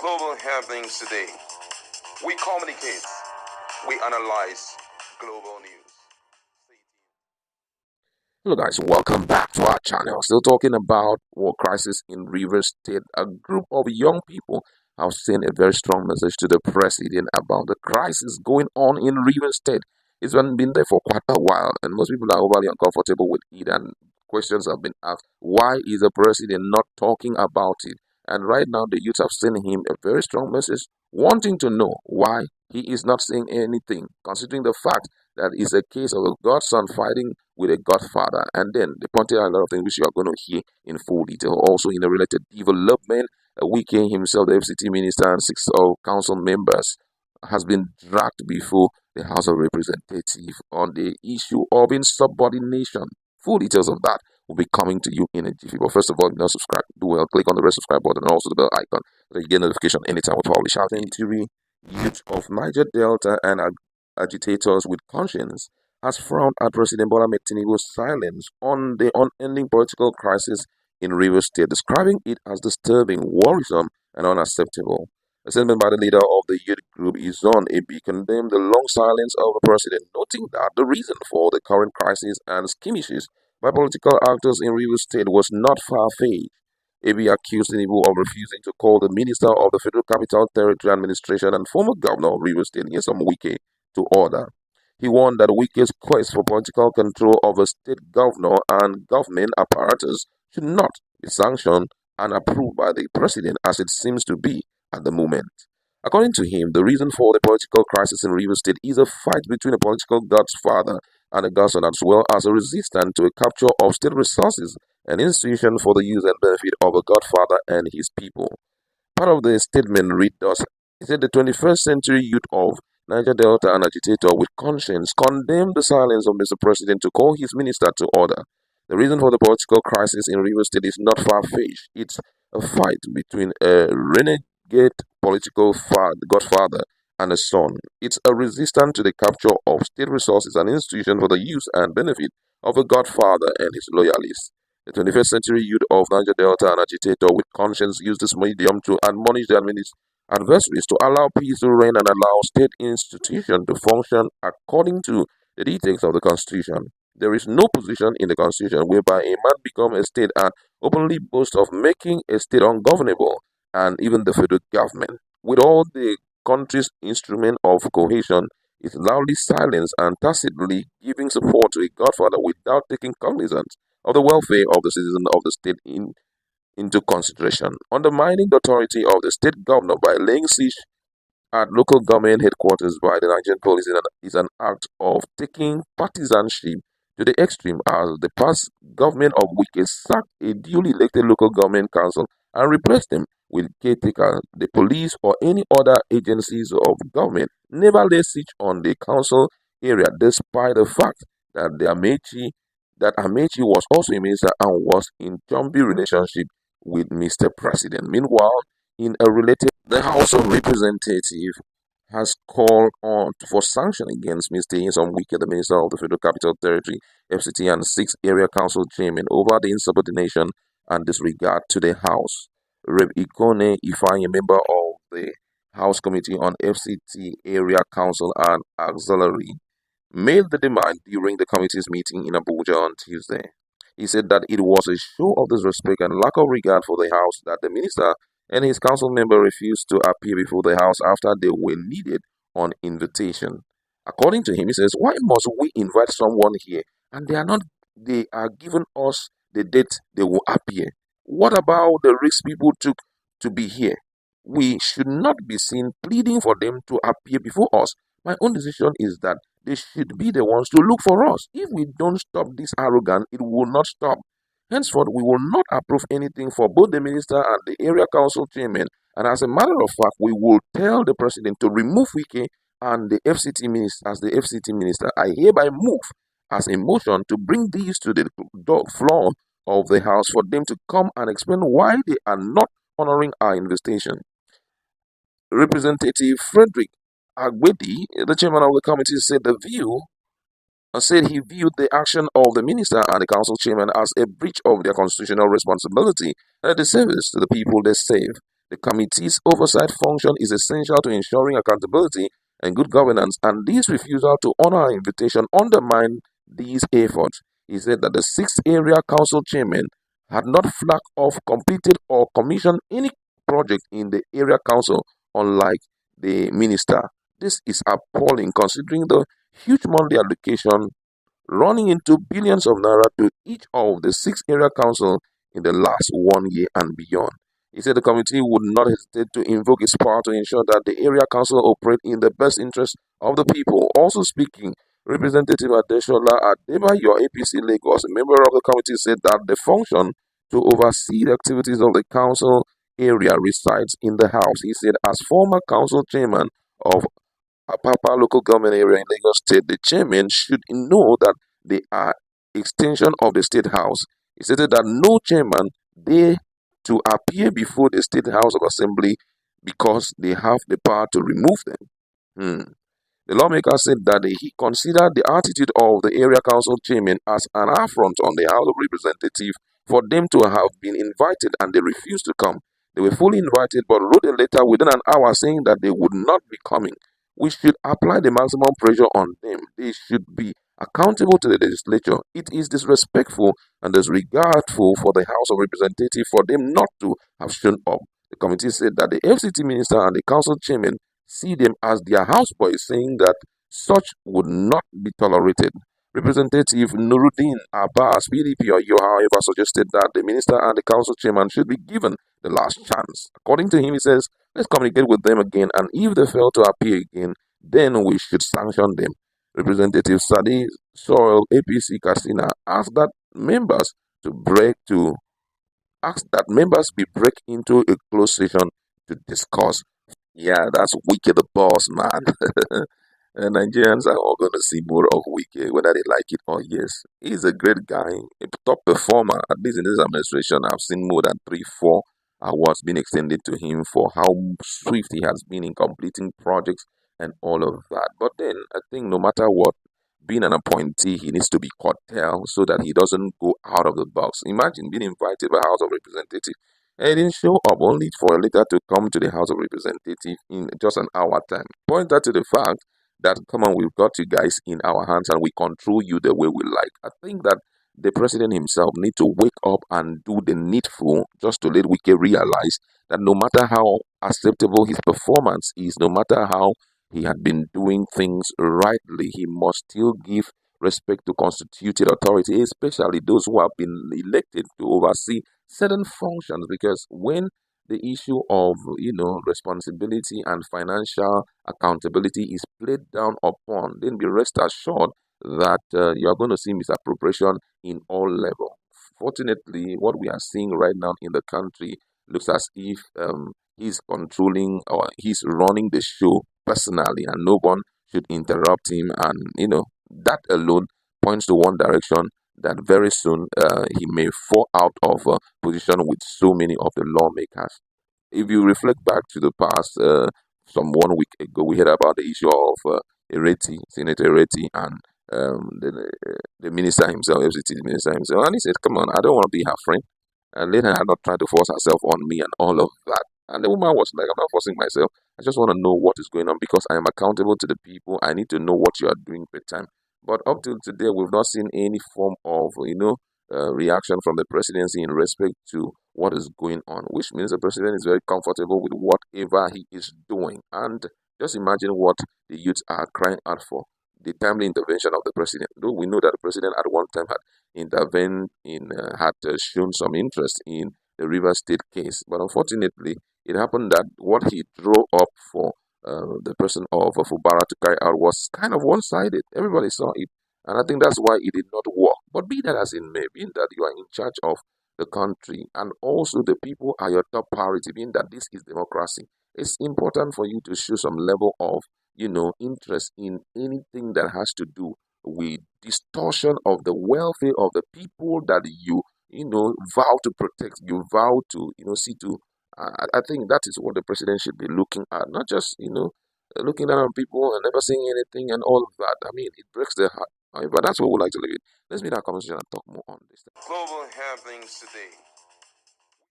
Global happenings today. We communicate, we analyze global news. Hello guys, welcome back to our channel. Still talking about war crisis in Rivers State. A group of young people have sent a very strong message to the president about the crisis going on in Rivers State. It's been there for quite a while, and most people are overly uncomfortable with it. And questions have been asked: why is the president not talking about it? And right now, the youth have sent him a very strong message, wanting to know why he is not saying anything, considering the fact that it's a case of a godson fighting with a godfather. And then they pointed out a lot of things which you are going to hear in full detail. Also, in a related development, Wike himself, the FCT minister, and six of council members has been dragged before the House of Representatives on the issue of insubordination. Full details of that will be coming to you in a jiffy. But first of all, if you're not subscribed, do well. Click on the red subscribe button and also the bell icon so that you get notification anytime we publish. Our youth of Niger Delta and agitators with conscience has frowned at President Bola Tinubu's silence on the unending political crisis in Rivers State, describing it as disturbing, worrisome, and unacceptable. A statement by the leader of the youth group, Trou.ble, condemned the long silence of the president, noting that the reason for the current crisis and skirmishes by political actors in Rivers State was not far-fetched. AB accused Tinubu of refusing to call the Minister of the Federal Capital Territory Administration and former Governor of Rivers State, Wike, to order. He warned that Wike's quest for political control of a state governor and government apparatus should not be sanctioned and approved by the president, as it seems to be at the moment. According to him, the reason for the political crisis in Rivers State is a fight between a political godfather and a godson, as well as a resistance to a capture of state resources and institutions for the use and benefit of a godfather and his people. Part of the statement read thus: he said the 21st century youth of Niger Delta, an agitator with conscience, condemned the silence of Mr. President to call his minister to order. The reason for the political crisis in Rivers State is not far-fetched. It's a fight between a renegade political godfather and a son. It's a resistance to the capture of state resources and institutions for the use and benefit of a godfather and his loyalists. The 21st century youth of Niger Delta, an agitator with conscience, used this medium to admonish the adversaries to allow peace to reign and allow state institutions to function according to the dictates of the Constitution. There is no position in the Constitution whereby a man becomes a state and openly boasts of making a state ungovernable, and even the federal government, with all the country's instrument of cohesion, is loudly silenced and tacitly giving support to a godfather without taking cognizance of the welfare of the citizens of the state into consideration. Undermining the authority of the state governor by laying siege at local government headquarters by the Nigerian police is an act of taking partisanship to the extreme, as the past government of Wike sacked a duly elected local government council and replaced them with caretaker. The police or any other agencies of government never lay siege on the council area, despite the fact that Amechi was also a minister and was in jumpy relationship with Mr. President. Meanwhile, in a related, the House of Representatives has called on for sanction against Mr. Wike, the Minister of the Federal Capital Territory, FCT, and six area council chairmen over the insubordination and disregard to the House. Rev. Ikone Ifeanyi, a member of the House Committee on FCT, Area Council, and Auxiliary, made the demand during the committee's meeting in Abuja on Tuesday. He said that it was a show of disrespect and lack of regard for the House that the minister and his council member refused to appear before the House after they were needed on invitation. According to him, he says, why must we invite someone here and they are giving us the date they will appear? What about the risk people took to be here? We should not be seen pleading for them to appear before us. My own decision is that they should be the ones to look for us. If we don't stop this arrogance, it will not stop. Henceforth, we will not approve anything for both the minister and the area council chairman. And as a matter of fact, we will tell the president to remove Wike and the FCT minister as the FCT minister. I hereby move as a motion to bring these to the floor of the House for them to come and explain why they are not honoring our invitation. Representative Frederick Agwedi, the chairman of the committee, said he viewed the action of the minister and the council chairman as a breach of their constitutional responsibility and a disservice to the people they serve. The committee's oversight function is essential to ensuring accountability and good governance, and this refusal to honor our invitation undermined these efforts. He said that the six area council chairmen had not flagged off, completed, or commissioned any project in the area council, unlike the minister. This is appalling considering the huge monthly allocation running into billions of naira to each of the six area councils in the last 1 year and beyond. He said the committee would not hesitate to invoke its power to ensure that the area council operate in the best interest of the people. Also speaking, Representative Adeshola Adebayo, APC Lagos, a member of the committee, said that the function to oversee the activities of the council area resides in the House. He said, as former council chairman of Apapa local government area in Lagos State, the chairman should know that they are extension of the State House. He stated that no chairman dare to appear before the State House of Assembly because they have the power to remove them. Hmm. The lawmaker said that he considered the attitude of the area council chairman as an affront on the House of Representatives for them to have been invited and they refused to come. They were fully invited but wrote a letter within an hour saying that they would not be coming. We should apply the maximum pressure on them. They should be accountable to the legislature. It is disrespectful and disregardful for the House of Representatives for them not to have shown up. The committee said that the FCT minister and the council chairman see them as their houseboys, saying that such would not be tolerated. Representative Nuruddin Abbas, PDP or Yo, however, suggested that the minister and the council chairman should be given the last chance. According to him, he says, let's communicate with them again, and if they fail to appear again, then we should sanction them. Representative Sadi Soil, APC Casina, asked that members be break into a closed session to discuss. Yeah, that's Wike the boss, man. Nigerians are all going to see more of Wike, whether they like it or yes. He's a great guy, a top performer. At least in this administration, I've seen more than 3, 4 awards being extended to him for how swift he has been in completing projects and all of that. But then, I think no matter what, being an appointee, he needs to be curtailed so that he doesn't go out of the box. Imagine being invited by House of Representatives and he didn't show up only for a letter to come to the House of Representatives in just an hour time. Point out to the fact that, come on, we've got you guys in our hands and we control you the way we like. I think that the president himself need to wake up and do the needful just to let Wike realize that no matter how acceptable his performance is, no matter how he had been doing things rightly, he must still give respect to constituted authority, especially those who have been elected to oversee certain functions. Because when the issue of responsibility and financial accountability is played down upon, then be rest assured that you are going to see misappropriation in all levels. Fortunately, what we are seeing right now in the country looks as if he's controlling or he's running the show personally, and no one should interrupt him. And that alone points to one direction, that very soon he may fall out of position with so many of the lawmakers. If you reflect back to the past, some 1 week ago, we heard about the issue of Ereti, Senator Ereti, and the minister himself, FCT minister himself, and he said, "Come on, I don't want to be her friend." And let her not try to force herself on me and all of that. And the woman was like, "I'm not forcing myself. I just want to know what is going on because I am accountable to the people. I need to know what you are doing per time." But up till today, we've not seen any form of, reaction from the presidency in respect to what is going on, which means the president is very comfortable with whatever he is doing. And just imagine what the youths are crying out for: the timely intervention of the president. Though we know that the president at one time had intervened had shown some interest in the River State case, but unfortunately, it happened that what he drew up for the person of Fubara to carry out was kind of one-sided. Everybody saw it, and I think that's why it did not work. But be that as it may, being that you are in charge of the country and also the people are your top priority, being that this is democracy, it's important for you to show some level of interest in anything that has to do with distortion of the welfare of the people that you vow to protect, you vow to see to. I think that is what the president should be looking at, not just looking down on people and never saying anything and all of that. I mean, it breaks their heart. But that's what we would like to leave it. Let's meet our conversation and talk more on this. Global happenings today.